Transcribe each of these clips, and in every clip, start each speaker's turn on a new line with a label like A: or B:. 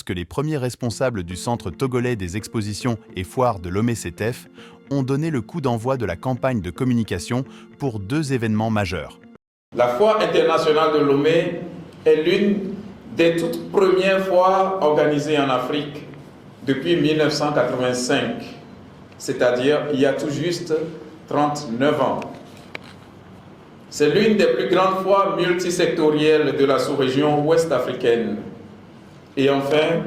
A: lorsque les premiers responsables du Centre togolais des expositions et foires de Lomé-CETEF ont donné le coup d'envoi de la campagne de communication pour 2 événements majeurs.
B: La Foire internationale de Lomé est l'une des toutes premières foires organisées en Afrique depuis 1985, c'est-à-dire il y a tout juste 39 ans. C'est l'une des plus grandes foires multisectorielles de la sous-région ouest africaine. Et enfin,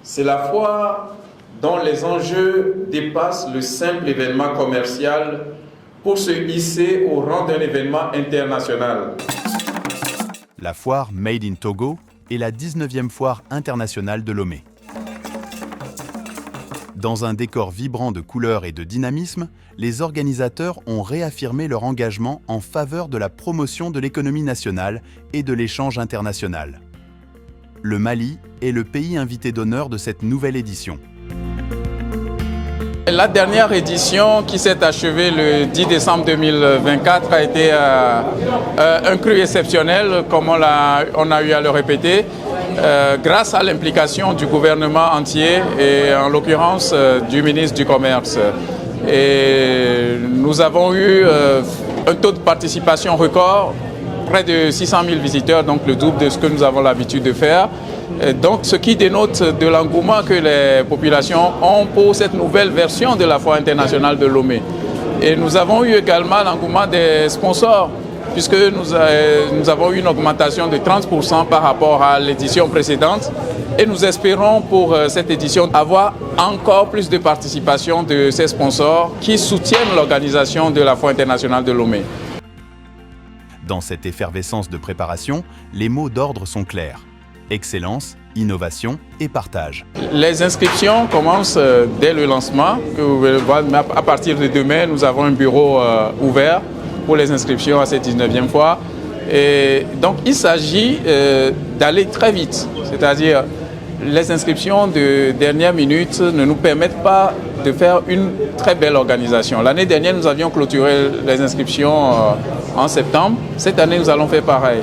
B: c'est la foire dont les enjeux dépassent le simple événement commercial pour se hisser au rang d'un événement international.
A: La foire Made in Togo est la 19e foire internationale de Lomé. Dans un décor vibrant de couleurs et de dynamisme, les organisateurs ont réaffirmé leur engagement en faveur de la promotion de l'économie nationale et de l'échange international. Le Mali est le pays invité d'honneur de cette nouvelle édition.
B: La dernière édition qui s'est achevée le 10 décembre 2024 a été un cru exceptionnel, comme on a eu à le répéter, grâce à l'implication du gouvernement entier et en l'occurrence du ministre du Commerce. Et nous avons eu un taux de participation record, près de 600 000 visiteurs, donc le double de ce que nous avons l'habitude de faire. Donc, ce qui dénote de l'engouement que les populations ont pour cette nouvelle version de la Foire internationale de Lomé. Et nous avons eu également l'engouement des sponsors, puisque nous avons eu une augmentation de 30% par rapport à l'édition précédente. Et nous espérons pour cette édition avoir encore plus de participation de ces sponsors qui soutiennent l'organisation de la Foire internationale de Lomé.
A: Dans cette effervescence de préparation, les mots d'ordre sont clairs. Excellence, innovation et partage.
B: Les inscriptions commencent dès le lancement. À partir de demain, nous avons un bureau ouvert pour les inscriptions à cette 19e fois. Et donc, il s'agit d'aller très vite. C'est-à-dire, les inscriptions de dernière minute ne nous permettent pas de faire une très belle organisation. L'année dernière, nous avions clôturé les inscriptions en septembre. Cette année, nous allons faire pareil.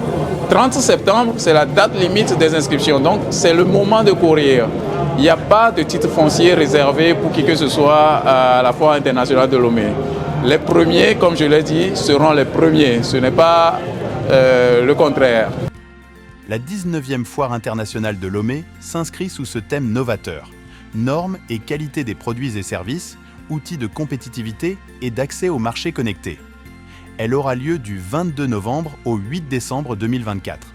B: 30 septembre, c'est la date limite des inscriptions. Donc, c'est le moment de courir. Il n'y a pas de titre foncier réservé pour qui que ce soit à la Foire internationale de Lomé. Les premiers, comme je l'ai dit, seront les premiers. Ce n'est pas le contraire.
A: La 19e Foire internationale de Lomé s'inscrit sous ce thème novateur. Normes et qualité des produits et services, outils de compétitivité et d'accès au marché connecté. Elle aura lieu du 22 novembre au 8 décembre 2024.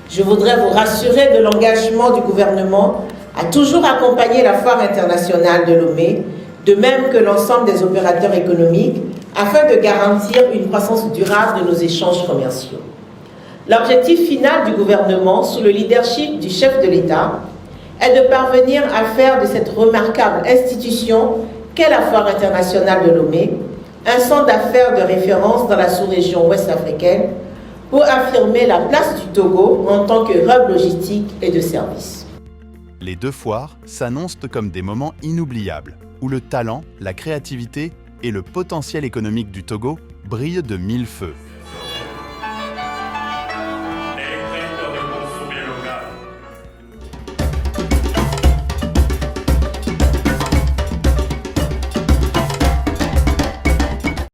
C: Je voudrais vous rassurer de l'engagement du gouvernement à toujours accompagner la Foire internationale de Lomé, de même que l'ensemble des opérateurs économiques, afin de garantir une croissance durable de nos échanges commerciaux. L'objectif final du gouvernement, sous le leadership du chef de l'État, est de parvenir à faire de cette remarquable institution qu'est la Foire internationale de Lomé un centre d'affaires de référence dans la sous-région ouest africaine pour affirmer la place du Togo en tant que hub logistique et de services.
A: Les 2 foires s'annoncent comme des moments inoubliables, où le talent, la créativité et le potentiel économique du Togo brillent de 1000 feux.